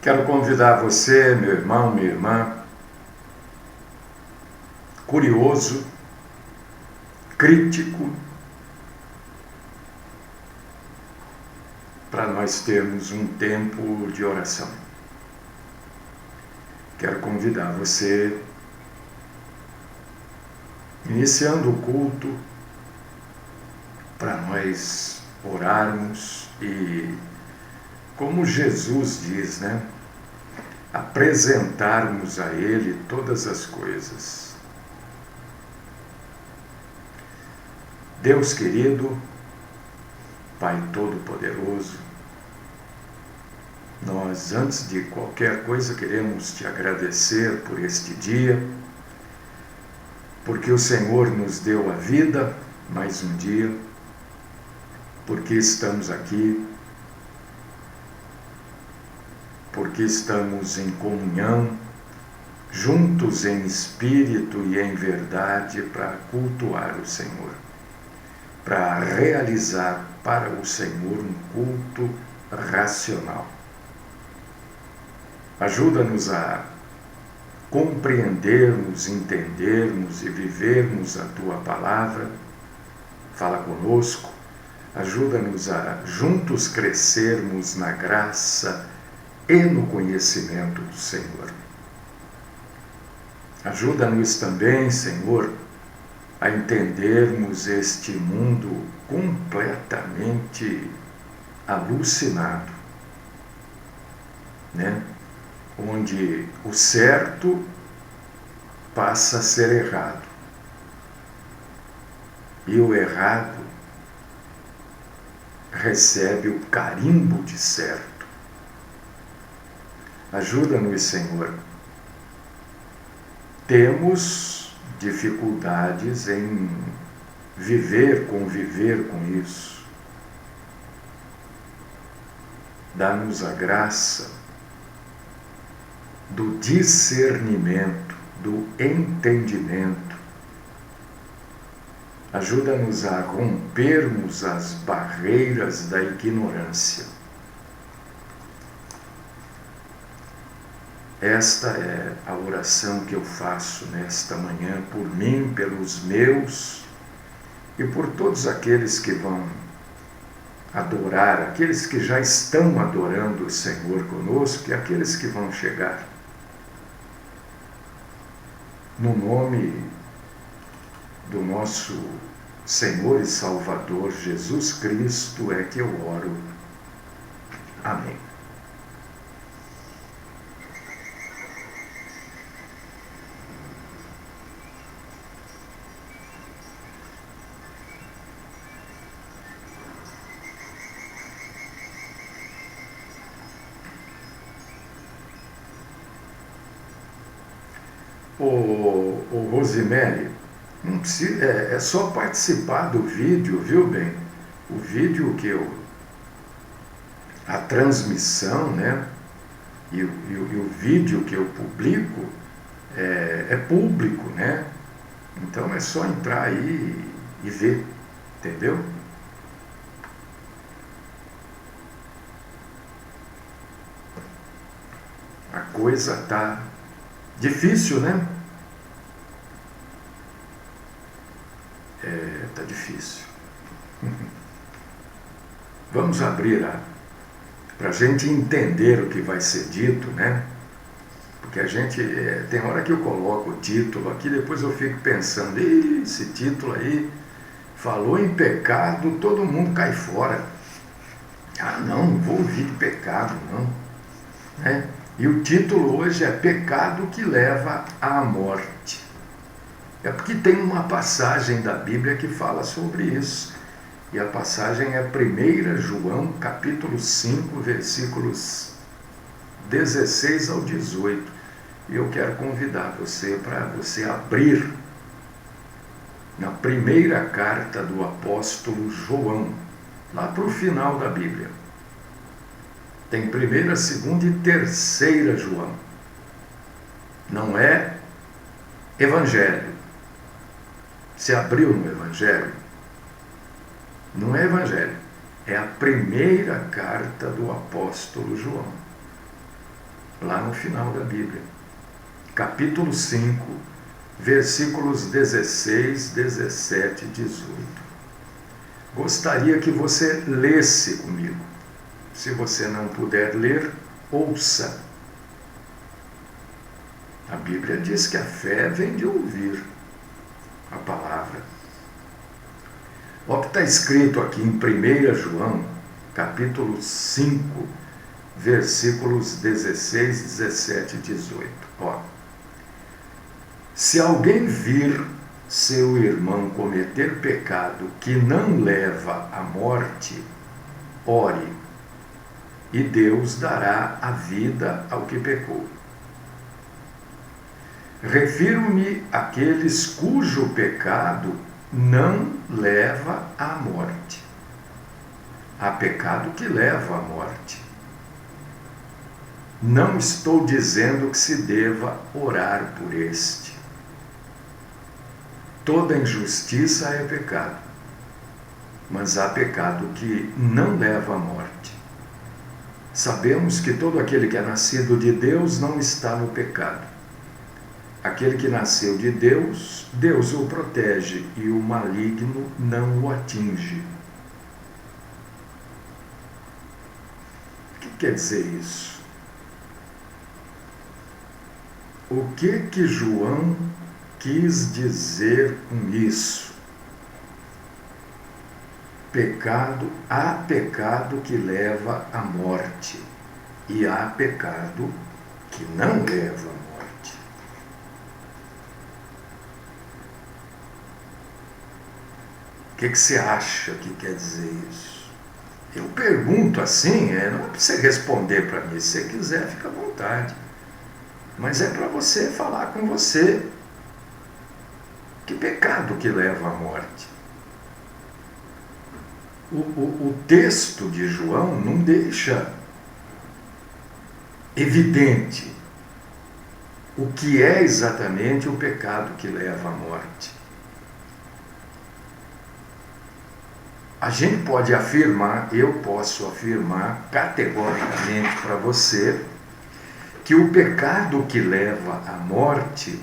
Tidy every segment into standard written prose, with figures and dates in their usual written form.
Quero convidar você, meu irmão, minha irmã, curioso, crítico, para nós termos um tempo de oração. Quero convidar você, iniciando o culto, para nós orarmos e, como Jesus diz, apresentarmos a Ele todas as coisas. Deus querido, Pai Todo-Poderoso, nós, antes de qualquer coisa, queremos te agradecer por este dia, porque o Senhor nos deu a vida, mais um dia, porque estamos aqui, porque estamos em comunhão, juntos em espírito e em verdade, para cultuar o Senhor, para realizar para o Senhor um culto racional. Ajuda-nos a compreendermos, entendermos e vivermos a Tua Palavra. Fala conosco, ajuda-nos a juntos crescermos na graça e no conhecimento do Senhor. Ajuda-nos também, Senhor, a entendermos este mundo completamente alucinado, onde o certo passa a ser errado e o errado recebe o carimbo de certo. Ajuda-nos, Senhor. Temos dificuldades em conviver com isso. Dá-nos a graça do discernimento, do entendimento. Ajuda-nos a rompermos as barreiras da ignorância. Esta é a oração que eu faço nesta manhã por mim, pelos meus e por todos aqueles que vão adorar, aqueles que já estão adorando o Senhor conosco e aqueles que vão chegar. No nome do nosso Senhor e Salvador Jesus Cristo é que eu oro. Amém. Ô Rosemary, não precisa, é só participar do vídeo, viu bem? O vídeo a transmissão, e o vídeo que eu publico é público, Então é só entrar aí e ver, entendeu? A coisa tá difícil, Tá difícil. Vamos abrir para a gente entender o que vai ser dito, Porque a gente, tem hora que eu coloco o título aqui, depois eu fico pensando, esse título aí, falou em pecado, todo mundo cai fora. Não vou ouvir de pecado, não. E o título hoje é Pecado que Leva à Morte. É porque tem uma passagem da Bíblia que fala sobre isso. E a passagem é 1 João, capítulo 5, versículos 16 ao 18. E eu quero convidar você para você abrir na primeira carta do apóstolo João, lá para o final da Bíblia. Tem 1ª, 2ª e 3ª João. Não é Evangelho. Você abriu no Evangelho? Não é Evangelho. É a primeira carta do apóstolo João. lá no final da Bíblia. Capítulo 5, versículos 16, 17 e 18. Gostaria que você lesse comigo. Se você não puder ler, ouça. A Bíblia diz que a fé vem de ouvir a palavra. Olha o que está escrito aqui em 1 João, capítulo 5, versículos 16, 17 e 18. Ó, se alguém vir seu irmão cometer pecado que não leva à morte, ore, e Deus dará a vida ao que pecou. Refiro-me àqueles cujo pecado não leva à morte. Há pecado que leva à morte. Não estou dizendo que se deva orar por este. Toda injustiça é pecado, mas há pecado que não leva à morte. Sabemos que todo aquele que é nascido de Deus não está no pecado. Aquele que nasceu de Deus, Deus o protege e o maligno não o atinge. O que quer dizer isso? O que João quis dizer com isso? Há pecado que leva à morte e há pecado que não leva à morte. O que você acha que quer dizer isso? Eu pergunto assim, não é para você responder para mim. Se você quiser, fica à vontade. Mas é para você falar com você. Que pecado que leva à morte? O texto de João não deixa evidente o que é exatamente o pecado que leva à morte. A gente pode afirmar, eu posso afirmar categoricamente para você, que o pecado que leva à morte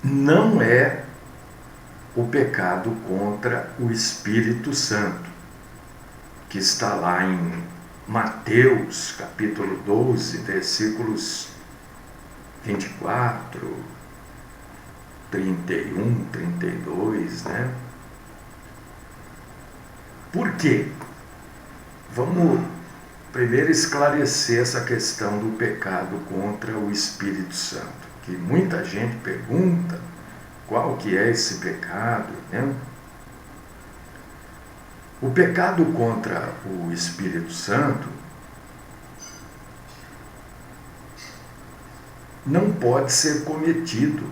não é o pecado contra o Espírito Santo, que está lá em Mateus, capítulo 12, versículos 24, 31, 32, né? Por quê? Vamos primeiro esclarecer essa questão do pecado contra o Espírito Santo, que muita gente pergunta qual que é esse pecado, né? O pecado contra o Espírito Santo não pode ser cometido,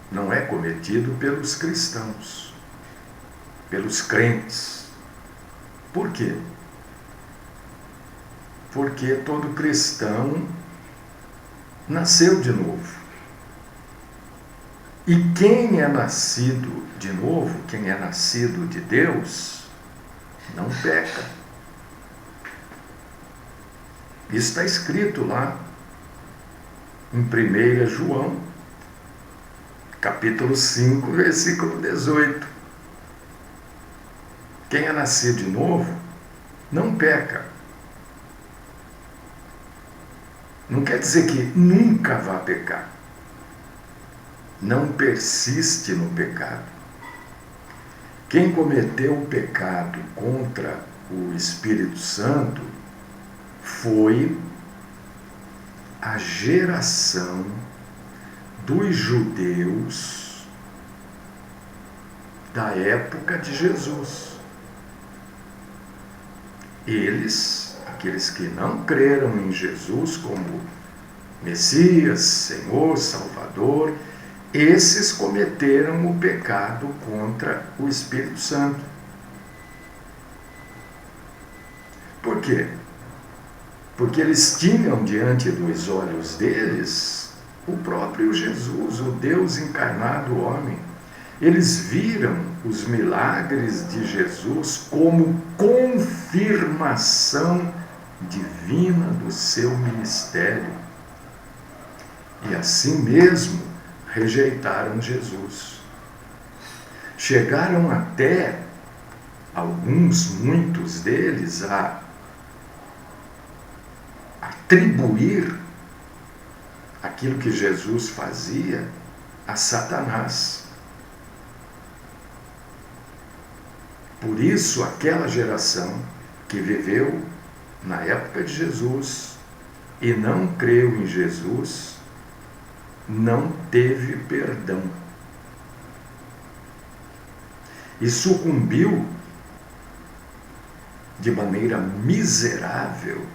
não é cometido pelos cristãos, pelos crentes. Por quê? Porque todo cristão nasceu de novo. E quem é nascido de novo, quem é nascido de Deus, não peca. Isso está escrito lá em 1 João, capítulo 5, versículo 18. Quem é nascido de novo, não peca. Não quer dizer que nunca vá pecar. Não persiste no pecado. Quem cometeu o pecado contra o Espírito Santo foi a geração dos judeus da época de Jesus. Eles, aqueles que não creram em Jesus como Messias, Senhor, Salvador, esses cometeram o pecado contra o Espírito Santo. Por quê? Porque eles tinham diante dos olhos deles o próprio Jesus, o Deus encarnado homem. Eles viram os milagres de Jesus como confirmação divina do seu ministério e assim mesmo rejeitaram Jesus. Chegaram até, muitos deles, a atribuir aquilo que Jesus fazia a Satanás. Por isso, aquela geração que viveu na época de Jesus e não creu em Jesus, não teve perdão. E sucumbiu de maneira miserável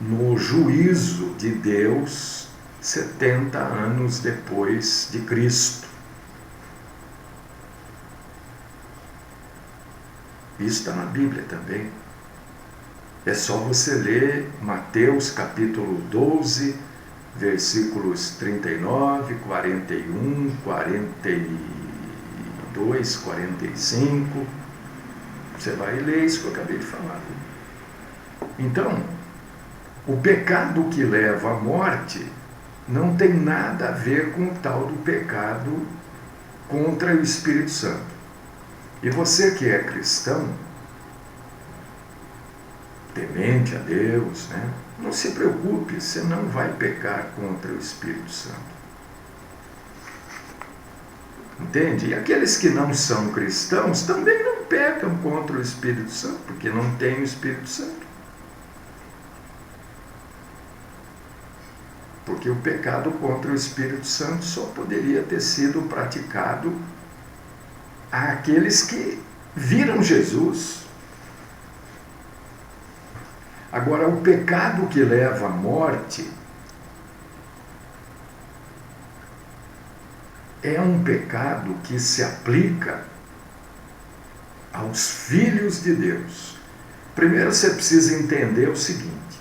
no juízo de Deus 70 anos depois de Cristo. Isso está na Bíblia também. É só você ler Mateus capítulo 12, versículos 39, 41, 42, 45. Você vai ler isso que eu acabei de falar. Então, o pecado que leva à morte não tem nada a ver com o tal do pecado contra o Espírito Santo. E você que é cristão, temente a Deus, né? Não se preocupe, você não vai pecar contra o Espírito Santo. Entende? E aqueles que não são cristãos também não pecam contra o Espírito Santo, porque não tem o Espírito Santo. Porque o pecado contra o Espírito Santo só poderia ter sido praticado àqueles que viram Jesus. Agora, o pecado que leva à morte é um pecado que se aplica aos filhos de Deus. Primeiro você precisa entender o seguinte: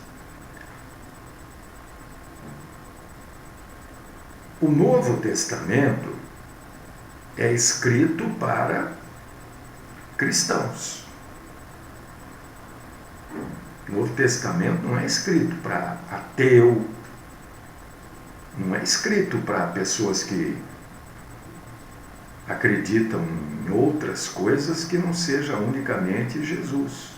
o Novo Testamento é escrito para cristãos. O Novo Testamento não é escrito para ateu, não é escrito para pessoas que acreditam em outras coisas que não seja unicamente Jesus.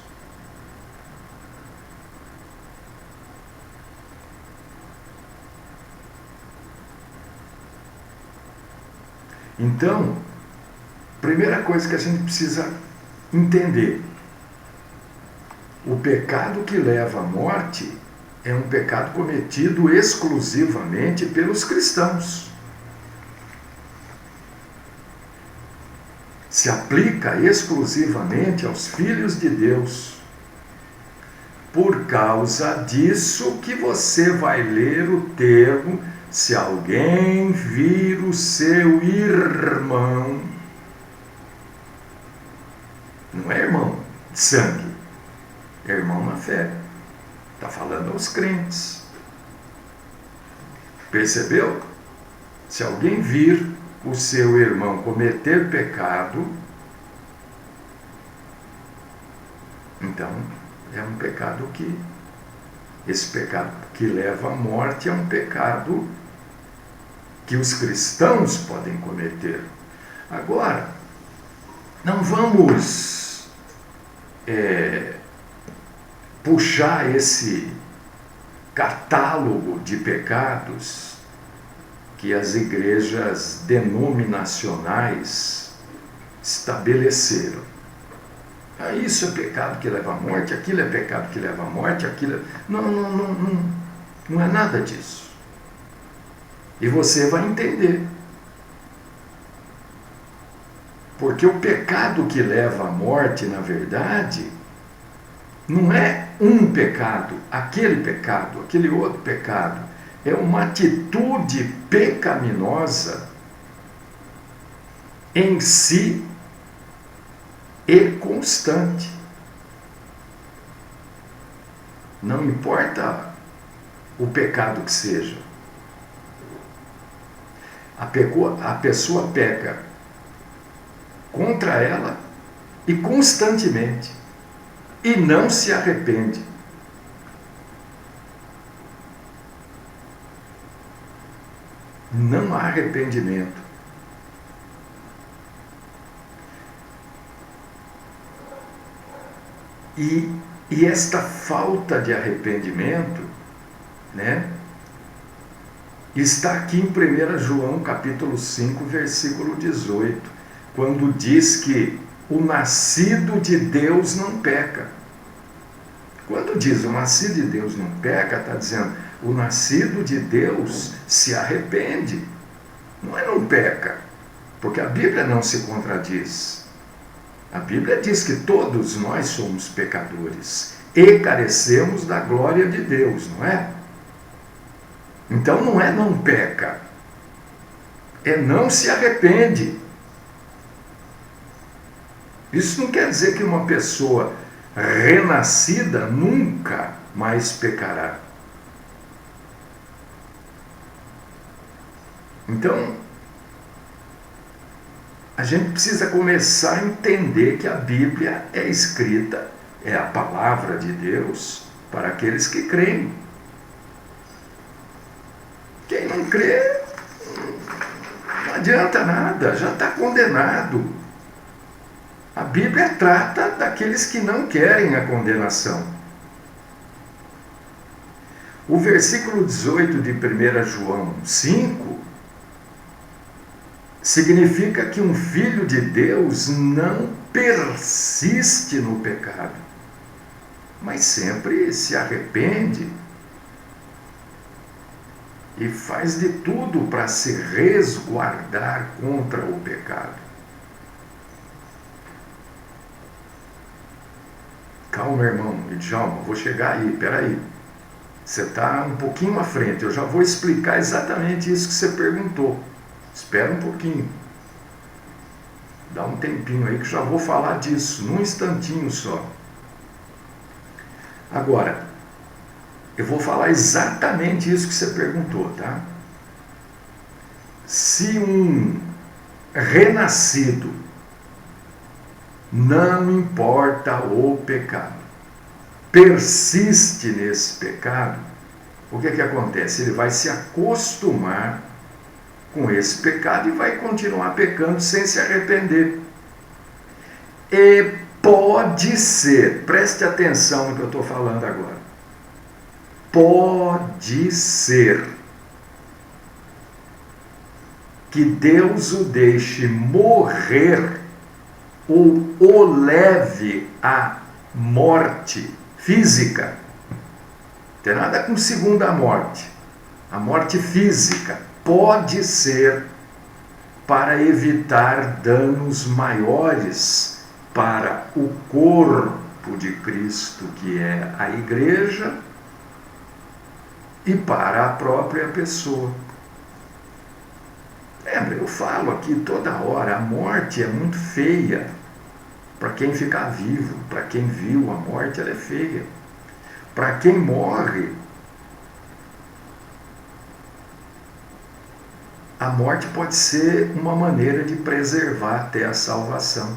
Então, primeira coisa que a gente precisa entender: o pecado que leva à morte é um pecado cometido exclusivamente pelos cristãos. Se aplica exclusivamente aos filhos de Deus. Por causa disso que você vai ler o termo: se alguém vir o seu irmão, não é irmão de sangue, é irmão na fé. Está falando aos crentes. Percebeu? Se alguém vir o seu irmão cometer pecado, então é um pecado que, esse pecado que leva à morte é um pecado que os cristãos podem cometer. Agora, não vamos puxar esse catálogo de pecados que as igrejas denominacionais estabeleceram. Isso é pecado que leva à morte, aquilo é pecado que leva à morte, aquilo... Não é nada disso. E você vai entender. Porque o pecado que leva à morte, na verdade, não é um pecado, aquele outro pecado. É uma atitude pecaminosa em si e constante. Não importa o pecado que seja. A pessoa peca contra ela e constantemente. e não se arrepende. Não há arrependimento. E esta falta de arrependimento, né, está aqui em 1 João capítulo 5, versículo 18, quando diz que o nascido de Deus não peca. Quando diz o nascido de Deus não peca, está dizendo o nascido de Deus se arrepende. Não é não peca, porque a Bíblia não se contradiz. A Bíblia diz que todos nós somos pecadores e carecemos da glória de Deus, não é? Então não é não peca, é não se arrepende. Isso não quer dizer que uma pessoa renascida nunca mais pecará. Então, a gente precisa começar a entender que a Bíblia é escrita, é a palavra de Deus para aqueles que creem. Quem não crê, não adianta nada, já está condenado. A Bíblia trata daqueles que não querem a condenação. O versículo 18 de 1 João 5 significa que um filho de Deus não persiste no pecado, mas sempre se arrepende e faz de tudo para se resguardar contra o pecado. Calma, irmão, Djalma, vou chegar aí, peraí. Você está um pouquinho à frente, eu já vou explicar exatamente isso que você perguntou. Espera um pouquinho. Dá um tempinho aí que já vou falar disso, num instantinho só. Agora, eu vou falar exatamente isso que você perguntou, tá? Se um renascido, não importa o pecado, persiste nesse pecado, o que acontece? Ele vai se acostumar com esse pecado e vai continuar pecando sem se arrepender. E pode ser, preste atenção no que eu estou falando agora, pode ser que Deus o deixe morrer ou o leve à morte física. Não tem nada com segunda morte. A morte física pode ser para evitar danos maiores para o corpo de Cristo, que é a igreja, e para a própria pessoa. Lembra, eu falo aqui toda hora, a morte é muito feia para quem ficar vivo, para quem viu a morte, ela é feia. Para quem morre, a morte pode ser uma maneira de preservar até a salvação.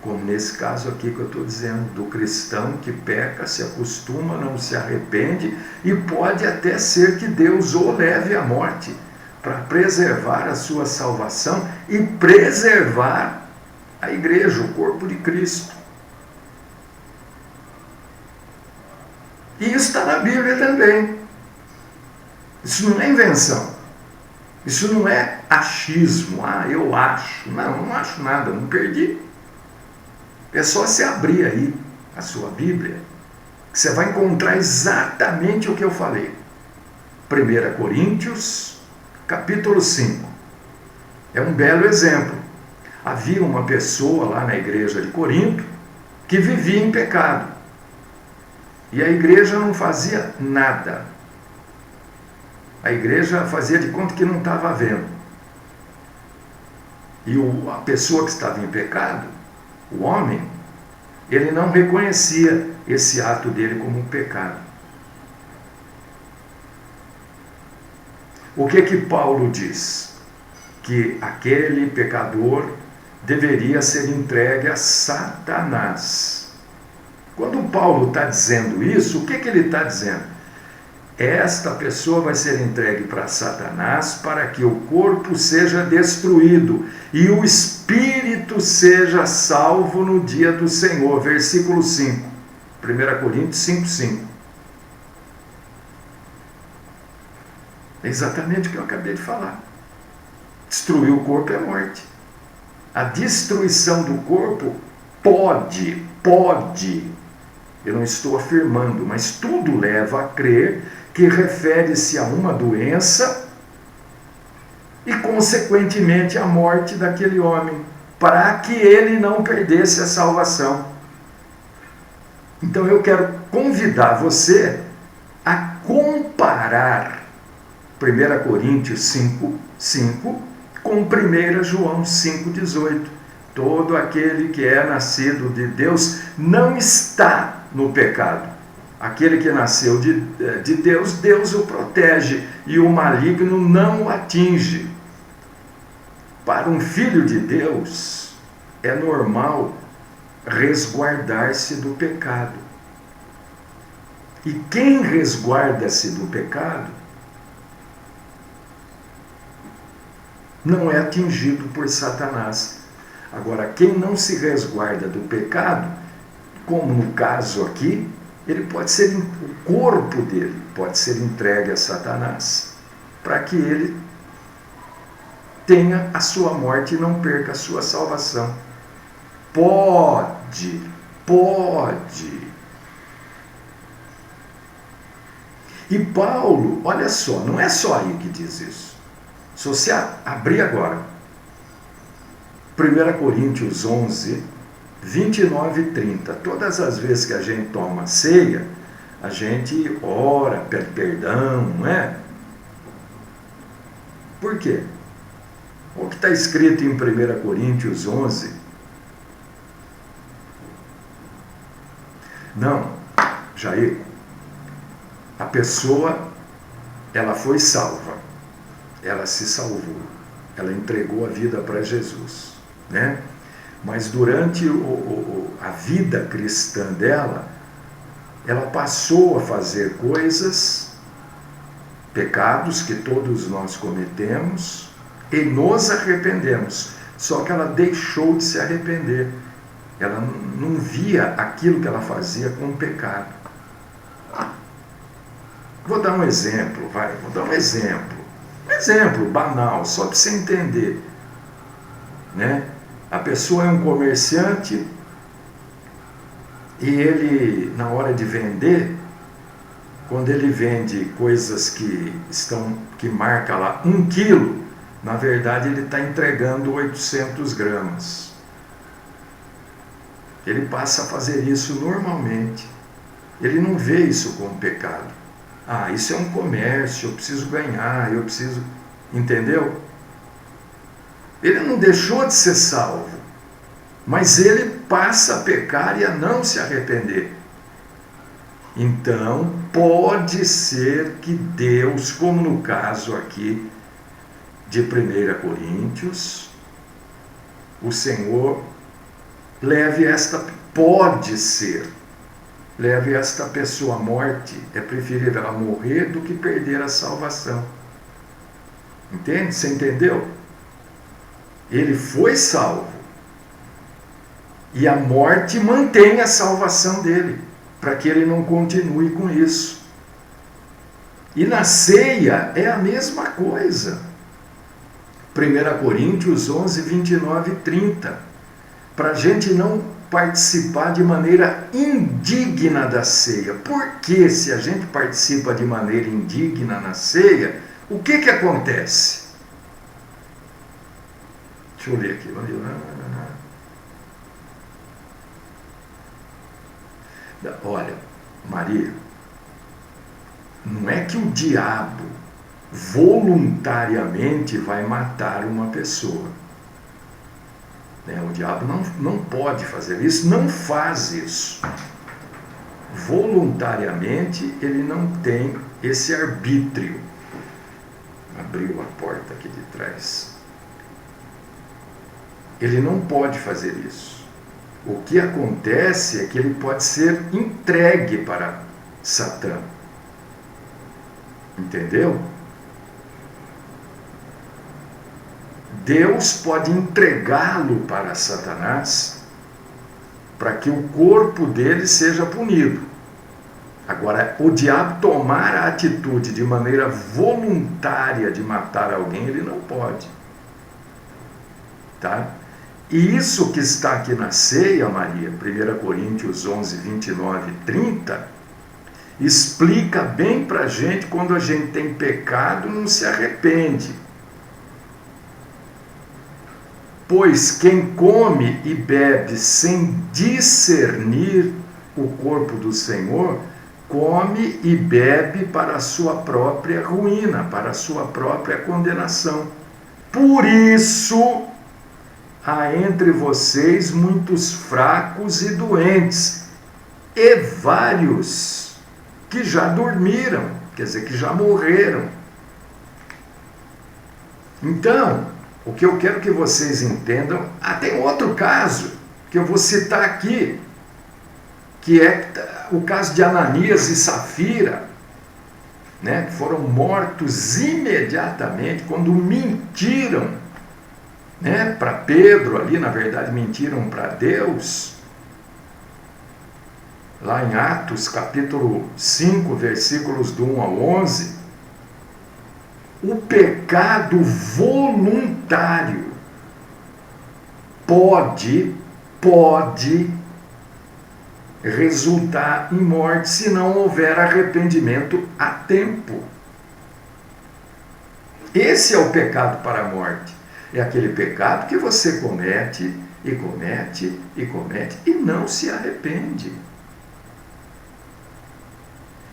Como nesse caso aqui que eu estou dizendo, do cristão que peca, se acostuma, não se arrepende, e pode até ser que Deus o leve à morte, para preservar a sua salvação e preservar a igreja, o corpo de Cristo. E isso está na Bíblia também. Isso não é invenção. Isso não é achismo. Ah, eu acho. Não acho nada, não perdi. É só você abrir aí a sua Bíblia, que você vai encontrar exatamente o que eu falei. 1 Coríntios, capítulo 5. É um belo exemplo. Havia uma pessoa lá na igreja de Corinto que vivia em pecado. E a igreja não fazia nada. A igreja fazia de conta que não estava vendo. E a pessoa que estava em pecado, o homem, ele não reconhecia esse ato dele como um pecado. O que Paulo diz? Que aquele pecador deveria ser entregue a Satanás. Quando Paulo está dizendo isso, o que ele está dizendo? Esta pessoa vai ser entregue para Satanás para que o corpo seja destruído e o espírito seja salvo no dia do Senhor. Versículo 5, 1 Coríntios 5:5. É exatamente o que eu acabei de falar. Destruir o corpo é morte. A destruição do corpo pode, eu não estou afirmando, mas tudo leva a crer que refere-se a uma doença e, consequentemente, a morte daquele homem, para que ele não perdesse a salvação. Então eu quero convidar você a comparar 1 Coríntios 5:5 com 1 João 5:18. Todo aquele que é nascido de Deus não está no pecado. Aquele que nasceu de Deus, Deus o protege e o maligno não o atinge. Para um filho de Deus, é normal resguardar-se do pecado. E quem resguarda-se do pecado não é atingido por Satanás. Agora, quem não se resguarda do pecado, como no caso aqui, ele pode ser, o corpo dele pode ser entregue a Satanás, para que ele tenha a sua morte e não perca a sua salvação. Pode. E Paulo, olha só, não é só aí que diz isso. Se você abrir agora, 1 Coríntios 11, 29 e 30, todas as vezes que a gente toma ceia, a gente ora, pede perdão, não é? Por quê? O que está escrito em 1 Coríntios 11? Não, Jair, a pessoa, ela foi salva, ela se salvou, ela entregou a vida para Jesus, né? Mas durante a vida cristã dela, ela passou a fazer coisas, pecados que todos nós cometemos, e nos arrependemos. Só que ela deixou de se arrepender. Ela não via aquilo que ela fazia como pecado. Vou dar um exemplo, vou dar um exemplo. Um exemplo banal, só para você entender, né? A pessoa é um comerciante e ele, na hora de vender, quando ele vende coisas que marca lá 1 quilo, na verdade ele está entregando 800 gramas. Ele passa a fazer isso normalmente. Ele não vê isso como pecado. Ah, isso é um comércio, eu preciso ganhar, eu preciso... Entendeu? Ele não deixou de ser salvo, mas ele passa a pecar e a não se arrepender. Então, pode ser que Deus, como no caso aqui de 1 Coríntios, o Senhor leve esta pessoa à morte. É preferível ela morrer do que perder a salvação. Entende? Você entendeu? Ele foi salvo. E a morte mantém a salvação dele, para que ele não continue com isso. E na ceia é a mesma coisa. 1 Coríntios 11, 29 e 30. Para a gente não participar de maneira indigna da ceia. Porque se a gente participa de maneira indigna na ceia, o que acontece? Deixa eu ler aqui. Olha, Maria, não é que o diabo voluntariamente vai matar uma pessoa. O diabo não pode fazer isso, não faz isso. Voluntariamente ele não tem esse arbítrio. Abriu a porta aqui de trás. Ele não pode fazer isso. O que acontece é que ele pode ser entregue para Satã. Entendeu? Deus pode entregá-lo para Satanás para que o corpo dele seja punido. Agora, o diabo tomar a atitude de maneira voluntária de matar alguém, ele não pode. Tá? E isso que está aqui na ceia, Maria, 1 Coríntios 11, 29 e 30, explica bem para a gente quando a gente tem pecado, não se arrepende. Pois quem come e bebe sem discernir o corpo do Senhor, come e bebe para a sua própria ruína, para a sua própria condenação. Por isso, há entre vocês muitos fracos e doentes, e vários que já dormiram, quer dizer, que já morreram. Então, o que eu quero que vocês entendam, tem outro caso que eu vou citar aqui, que é o caso de Ananias e Safira, né, que foram mortos imediatamente quando mentiram, né, para Pedro ali, na verdade mentiram para Deus. Lá em Atos capítulo 5, versículos do 1 ao 11, o pecado voluntário pode resultar em morte se não houver arrependimento a tempo. Esse é o pecado para a morte. É aquele pecado que você comete e comete e comete e não se arrepende.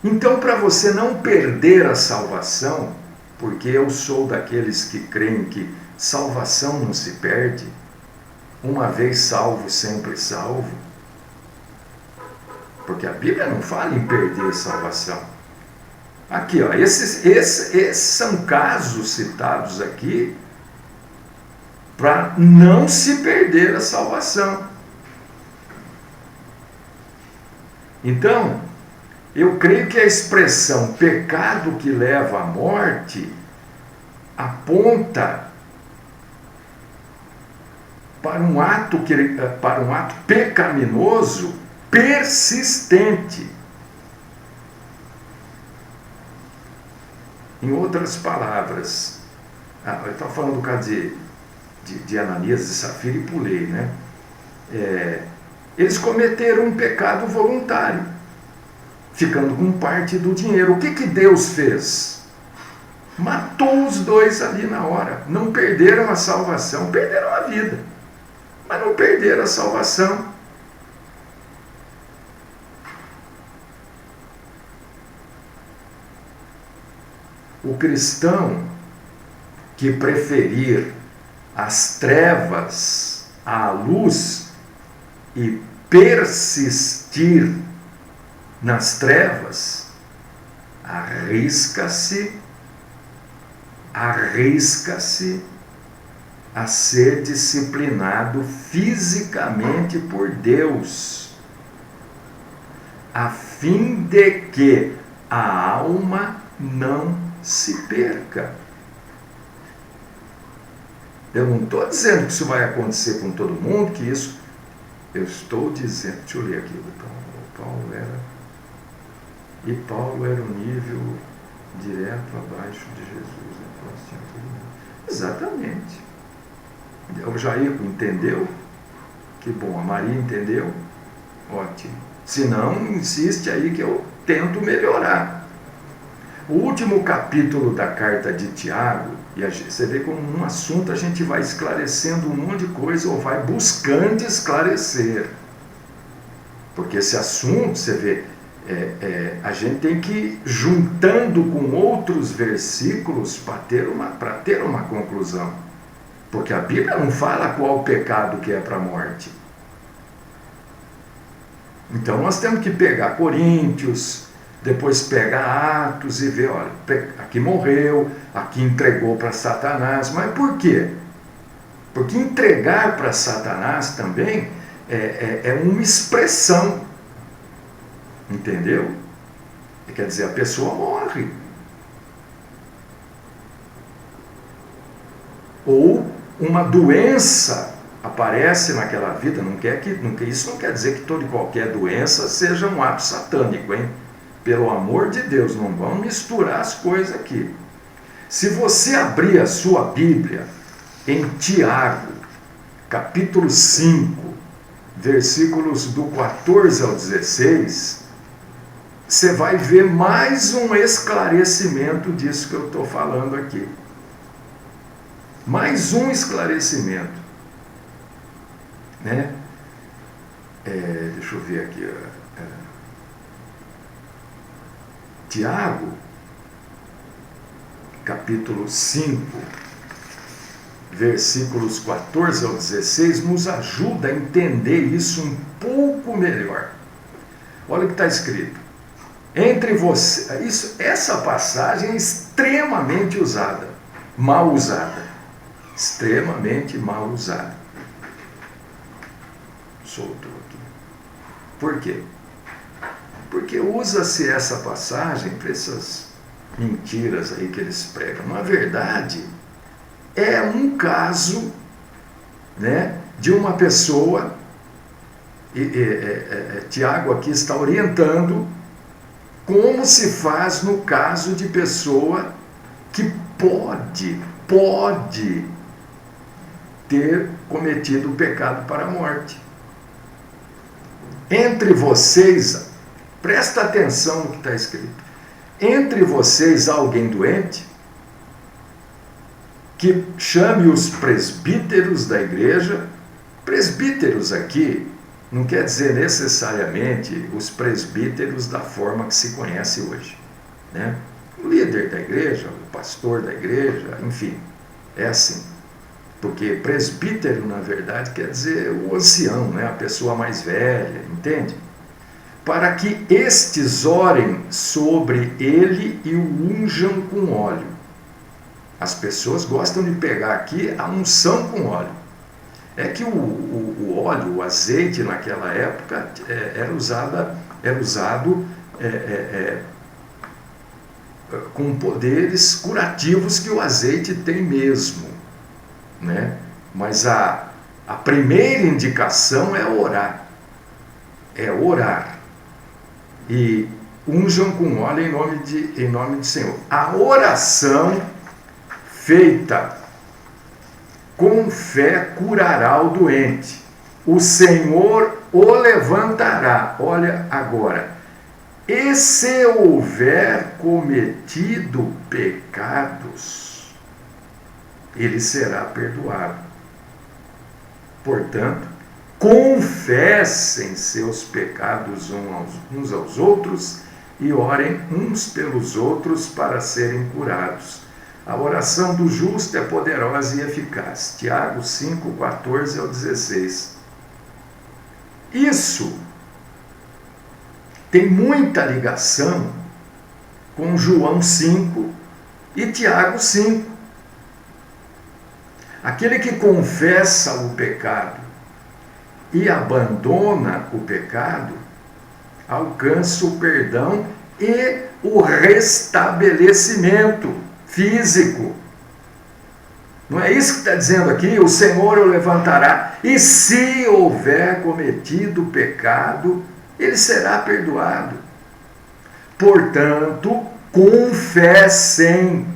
Então, para você não perder a salvação, porque eu sou daqueles que creem que salvação não se perde, uma vez salvo, sempre salvo, porque a Bíblia não fala em perder a salvação. Aqui, ó, esses são casos citados aqui para não se perder a salvação. Então, eu creio que a expressão pecado que leva à morte aponta para um ato pecaminoso persistente. Em outras palavras, eu estava falando do caso de Ananias e Safira e pulei, né? Eles cometeram um pecado voluntário, ficando com parte do dinheiro. O que Deus fez? Matou os dois ali na hora. Não perderam a salvação, perderam a vida, mas não perderam a salvação. O cristão que preferir as trevas à luz e persistir nas trevas, arrisca-se a ser disciplinado fisicamente por Deus, a fim de que a alma não se perca. Eu não estou dizendo que isso vai acontecer com todo mundo, que isso... Eu estou dizendo... Deixa eu ler aqui. Paulo era o nível direto abaixo de Jesus. Exatamente. O Jair entendeu? Que bom. A Maria entendeu? Ótimo. Se não, insiste aí que eu tento melhorar. O último capítulo da carta de Tiago, e você vê como num assunto a gente vai esclarecendo um monte de coisa, ou vai buscando esclarecer. Porque esse assunto, você vê, a gente tem que ir juntando com outros versículos para ter uma conclusão. Porque a Bíblia não fala qual pecado que é para a morte. Então nós temos que pegar Coríntios, depois pegar Atos e ver, olha, aqui morreu, aqui entregou para Satanás. Mas por quê? Porque entregar para Satanás também é uma expressão, entendeu? Quer dizer, a pessoa morre. Ou uma doença aparece naquela vida. Isso não quer dizer que toda e qualquer doença seja um ato satânico, hein? Pelo amor de Deus, não vamos misturar as coisas aqui. Se você abrir a sua Bíblia em Tiago, capítulo 5, versículos do 14 ao 16, você vai ver mais um esclarecimento disso que eu estou falando aqui. Mais um esclarecimento, né? Deixa eu ver aqui. Tiago, capítulo 5, versículos 14 ao 16, nos ajuda a entender isso um pouco melhor. Olha o que está escrito. Entre vocês, essa passagem é extremamente usada, mal usada. Extremamente mal usada. Soltou aqui. Por quê? Porque usa-se essa passagem para essas mentiras aí que eles pregam. Na verdade, é um caso, né, de uma pessoa. Tiago aqui está orientando como se faz no caso de pessoa que pode ter cometido o pecado para a morte. Entre vocês, presta atenção no que está escrito, entre vocês há alguém doente, que chame os presbíteros da igreja. Presbíteros aqui não quer dizer necessariamente os presbíteros da forma que se conhece hoje, né? O líder da igreja, o pastor da igreja, enfim, é assim. Porque presbítero, na verdade, quer dizer o ancião, né? A pessoa mais velha, entende? Para que estes orem sobre ele e o unjam com óleo. As pessoas gostam de pegar aqui a unção com óleo. É que o óleo, o azeite naquela época era usado com poderes curativos que o azeite tem mesmo, né? Mas a primeira indicação é orar. É orar. E unjam com óleo em nome do Senhor. A oração feita com fé curará o doente. O Senhor o levantará. Olha agora. E se houver cometido pecados, ele será perdoado. Portanto, confessem seus pecados uns aos outros e orem uns pelos outros para serem curados. A oração do justo é poderosa e eficaz. Tiago 5, 14 ao 16. Isso tem muita ligação com João 5 e Tiago 5. Aquele que confessa o pecado e abandona o pecado, alcança o perdão e o restabelecimento físico. Não é isso que está dizendo aqui? O Senhor o levantará, e se houver cometido pecado, ele será perdoado. Portanto, confessem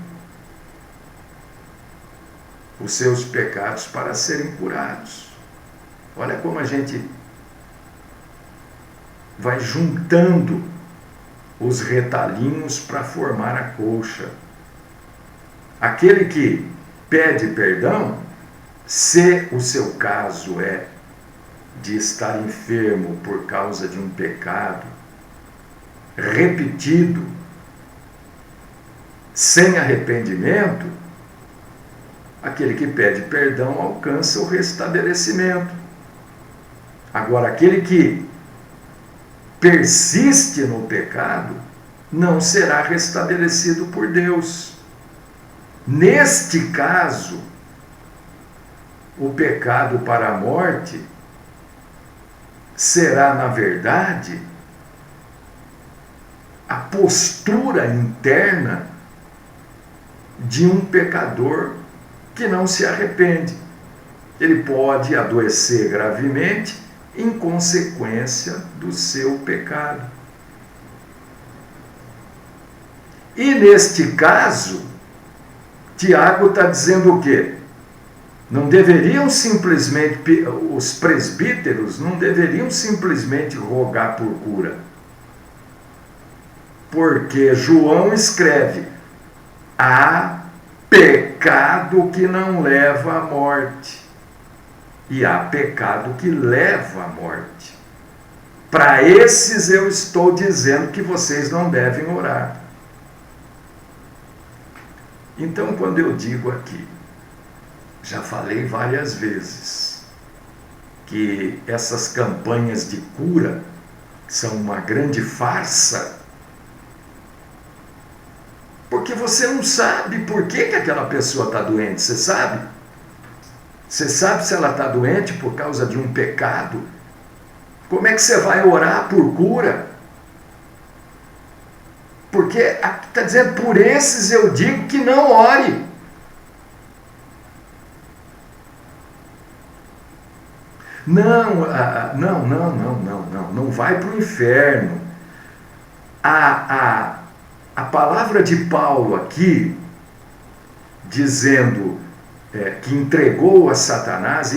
os seus pecados para serem curados. Olha como a gente vai juntando os retalhinhos para formar a colcha. Aquele que pede perdão, se o seu caso é de estar enfermo por causa de um pecado repetido, sem arrependimento, aquele que pede perdão alcança o restabelecimento. Agora, aquele que persiste no pecado não será restabelecido por Deus. Neste caso, o pecado para a morte será, na verdade, a postura interna de um pecador que não se arrepende. Ele pode adoecer gravemente em consequência do seu pecado. E neste caso, Tiago está dizendo o quê? Não deveriam simplesmente, os presbíteros não deveriam simplesmente rogar por cura. Porque João escreve: há pecado que não leva à morte. E há pecado que leva à morte. Para esses eu estou dizendo que vocês não devem orar. Então, quando eu digo aqui, já falei várias vezes, que essas campanhas de cura são uma grande farsa, porque você não sabe por que aquela pessoa está doente, você sabe? Você sabe se ela está doente por causa de um pecado? Como é que você vai orar por cura? Porque aqui está dizendo, por esses eu digo que não ore. Não vai para o inferno. A palavra de Paulo aqui, dizendo que entregou a Satanás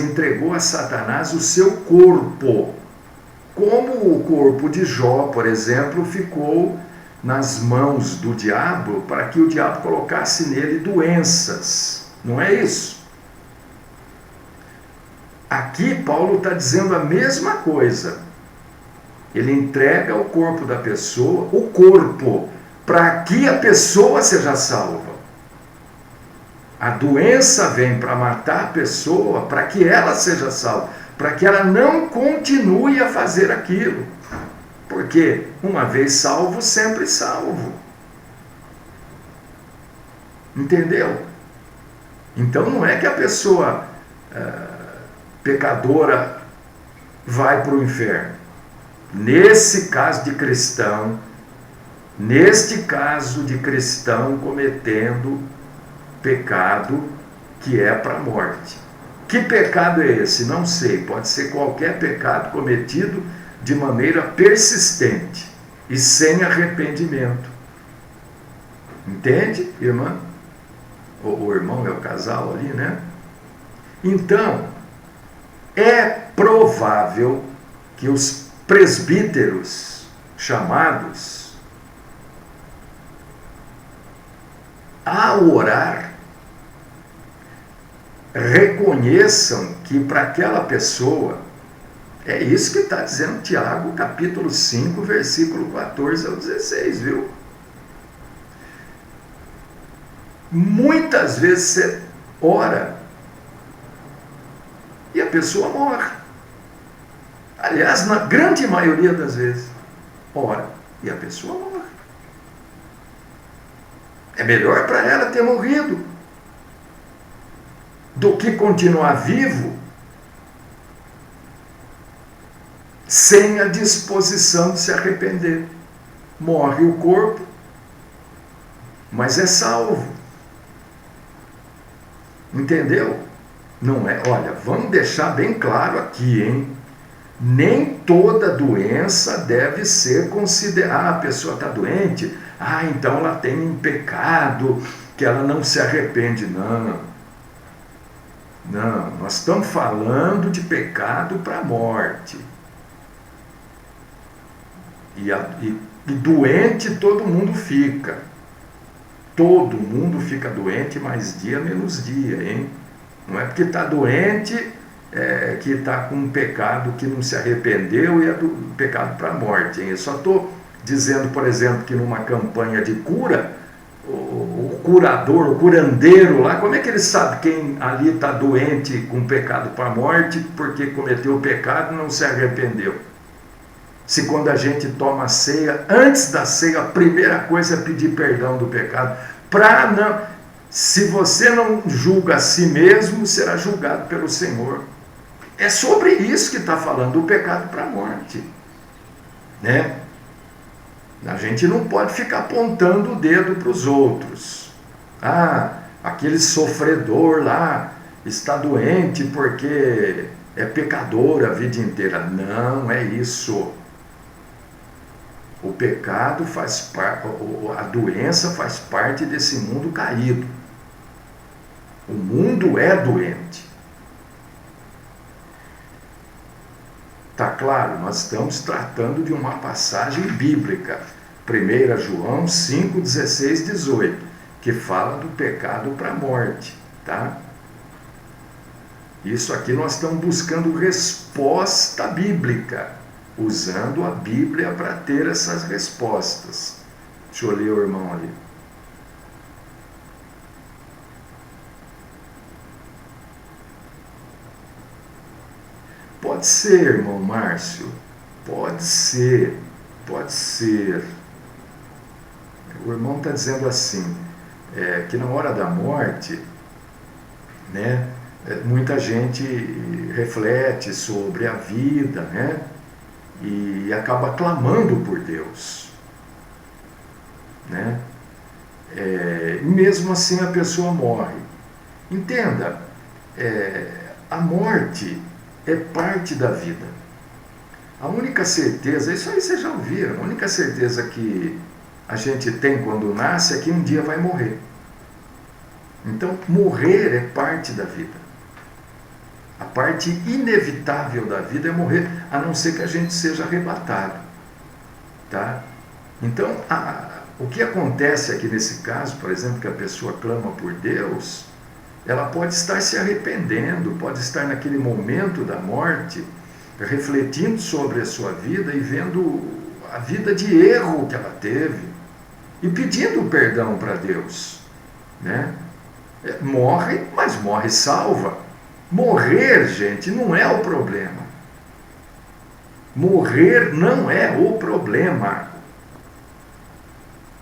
o seu corpo. Como o corpo de Jó, por exemplo, ficou nas mãos do diabo, para que o diabo colocasse nele doenças. Não é isso? Aqui Paulo está dizendo a mesma coisa. Ele entrega o corpo da pessoa, o corpo, para que a pessoa seja salva. A doença vem para matar a pessoa, para que ela seja salva, para que ela não continue a fazer aquilo. Porque uma vez salvo, sempre salvo. Entendeu? Então não é que a pessoa pecadora vai para o inferno. Nesse caso de cristão, cometendo pecado que é para a morte. Que pecado é esse? Não sei. Pode ser qualquer pecado cometido de maneira persistente e sem arrependimento. Entende, irmã? O irmão é o casal ali, né? Então, é provável que os presbíteros chamados, ao orar, reconheçam que para aquela pessoa, é isso que está dizendo Tiago, capítulo 5, versículo 14 ao 16, viu? Muitas vezes você ora e a pessoa morre. Aliás, na grande maioria das vezes, ora e a pessoa morre. É melhor para ela ter morrido do que continuar vivo sem a disposição de se arrepender. Morre o corpo, mas é salvo. Entendeu? Não é? Olha, vamos deixar bem claro aqui, hein? Nem toda doença deve ser considerada. A pessoa está doente, então ela tem um pecado que ela não se arrepende. Não, nós estamos falando de pecado para a morte. E doente todo mundo fica. Todo mundo fica doente mais dia menos dia, hein? Não é porque está doente que está com um pecado que não se arrependeu e é do pecado para a morte, hein? Eu só estou dizendo, por exemplo, que numa campanha de cura, o curador, o curandeiro lá, como é que ele sabe quem ali está doente com pecado para a morte porque cometeu o pecado e não se arrependeu? Se quando a gente toma a ceia, antes da ceia, a primeira coisa é pedir perdão do pecado, para não... Se você não julga a si mesmo, será julgado pelo Senhor. É sobre isso que está falando o pecado para a morte, né? A gente não pode ficar apontando o dedo para os outros. Ah, aquele sofredor lá está doente porque é pecador a vida inteira. Não é isso. O pecado faz parte, a doença faz parte desse mundo caído. O mundo é doente. Tá claro, nós estamos tratando de uma passagem bíblica, 1 João 5, 16, 18, que fala do pecado para a morte, tá? Isso aqui nós estamos buscando resposta bíblica, usando a Bíblia para ter essas respostas. Deixa eu ler o irmão ali. Pode ser, irmão Márcio, pode ser. O irmão está dizendo assim, que na hora da morte, né, muita gente reflete sobre a vida, né, e acaba clamando por Deus, né, mesmo assim a pessoa morre. Entenda, a morte é parte da vida. A única certeza, isso aí vocês já ouviram, a única certeza que a gente tem quando nasce é que um dia vai morrer. Então, morrer é parte da vida. A parte inevitável da vida é morrer, a não ser que a gente seja arrebatado. Tá? Então, o que acontece aqui nesse caso, por exemplo, que a pessoa clama por Deus, ela pode estar se arrependendo, pode estar naquele momento da morte, refletindo sobre a sua vida e vendo a vida de erro que ela teve e pedindo perdão para Deus, né? Morre, mas morre salva. Morrer, gente, não é o problema. Morrer não é o problema.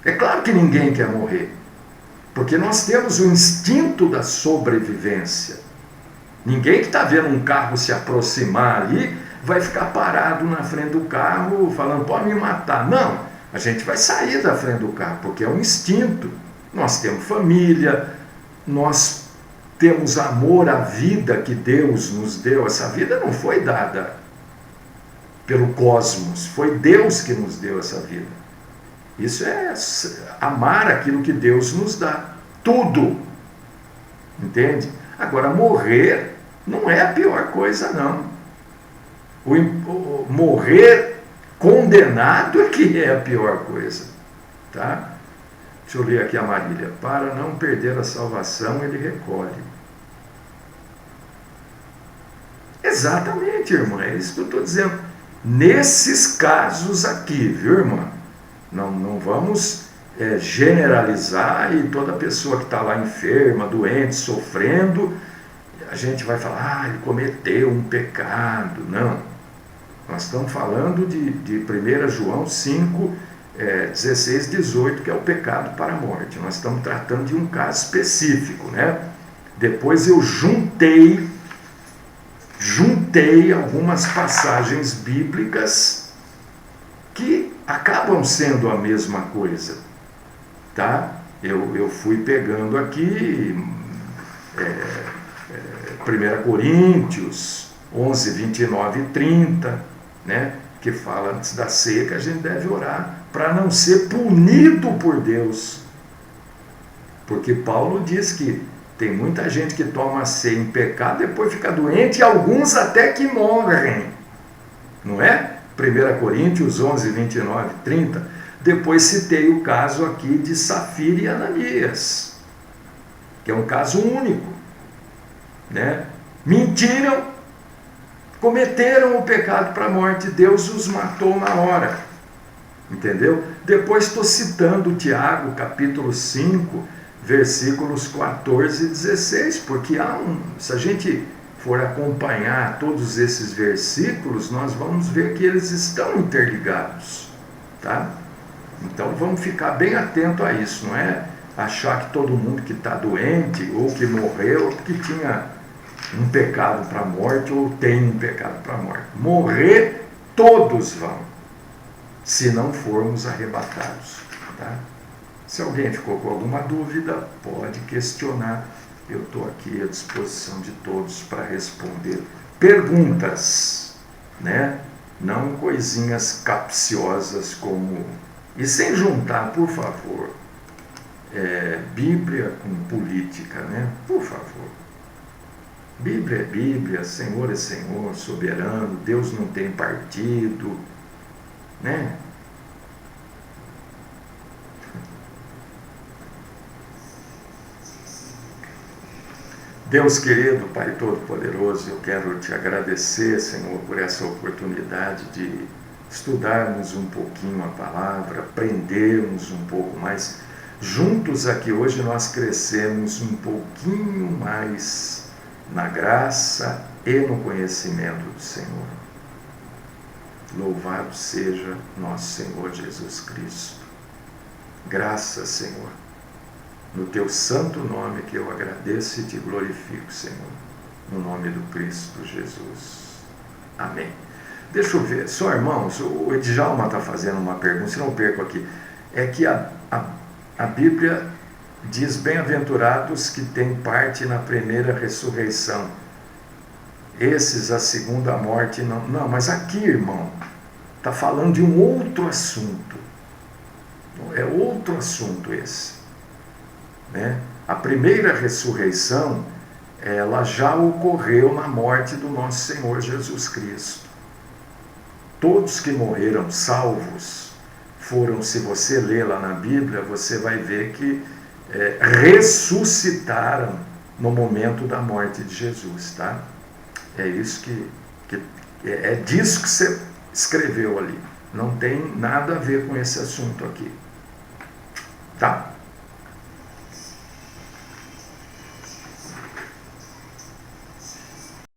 É claro que ninguém quer morrer, porque nós temos o instinto da sobrevivência. Ninguém que está vendo um carro se aproximar ali vai ficar parado na frente do carro falando, pode me matar. Não, a gente vai sair da frente do carro, porque é um instinto. Nós temos família, nós temos amor à vida que Deus nos deu. Essa vida não foi dada pelo cosmos, foi Deus que nos deu essa vida. Isso é amar aquilo que Deus nos dá, tudo, entende? Agora, morrer não é a pior coisa, não. Morrer condenado é que é a pior coisa, tá? Deixa eu ler aqui a Marília. Para não perder a salvação, ele recolhe. Exatamente, irmã, é isso que eu estou dizendo. Nesses casos aqui, viu, irmã? Não vamos generalizar e toda pessoa que está lá enferma, doente, sofrendo, a gente vai falar, ele cometeu um pecado. Não. Nós estamos falando de 1 João 5, 16, 18, que é o pecado para a morte. Nós estamos tratando de um caso específico, né? Depois eu juntei algumas passagens bíblicas que acabam sendo a mesma coisa, tá? Eu fui pegando aqui 1 Coríntios 11, 29 e 30, né? Que fala antes da ceia que a gente deve orar para não ser punido por Deus, porque Paulo diz que tem muita gente que toma a ceia em pecado, depois fica doente e alguns até que morrem, não é? 1 Coríntios 11, 29 e 30. Depois citei o caso aqui de Safira e Ananias, que é um caso único, né? Mentiram, cometeram o pecado para a morte, Deus os matou na hora, entendeu? Depois estou citando Tiago, capítulo 5, versículos 14 e 16, porque se a gente for acompanhar todos esses versículos, nós vamos ver que eles estão interligados, tá? Então vamos ficar bem atento a isso, não é achar que todo mundo que está doente ou que morreu, que tinha um pecado para a morte ou tem um pecado para a morte. Morrer, todos vão, se não formos arrebatados. Tá? Se alguém ficou com alguma dúvida, pode questionar. Eu estou aqui à disposição de todos para responder perguntas, né? Não coisinhas capciosas como... E sem juntar, por favor, Bíblia com política, né? Por favor. Bíblia é Bíblia, Senhor é Senhor, soberano, Deus não tem partido, né? Deus querido, Pai Todo-Poderoso, eu quero te agradecer, Senhor, por essa oportunidade de estudarmos um pouquinho a palavra, aprendermos um pouco mais. Juntos aqui hoje nós crescemos um pouquinho mais na graça e no conhecimento do Senhor. Louvado seja nosso Senhor Jesus Cristo. Graças, Senhor. No teu santo nome que eu agradeço e te glorifico, Senhor. No nome do Cristo Jesus. Amém. Deixa eu ver. Só, irmãos, o Edjalma está fazendo uma pergunta, se não perco aqui. É que a Bíblia diz: bem-aventurados que têm parte na primeira ressurreição. Esses a segunda morte não. Não, mas aqui, irmão, está falando de um outro assunto. É outro assunto esse. Né? A primeira ressurreição, ela já ocorreu na morte do nosso Senhor Jesus Cristo. Todos que morreram salvos foram, se você ler lá na Bíblia, você vai ver que ressuscitaram no momento da morte de Jesus, tá? É isso é disso que você escreveu ali. Não tem nada a ver com esse assunto aqui.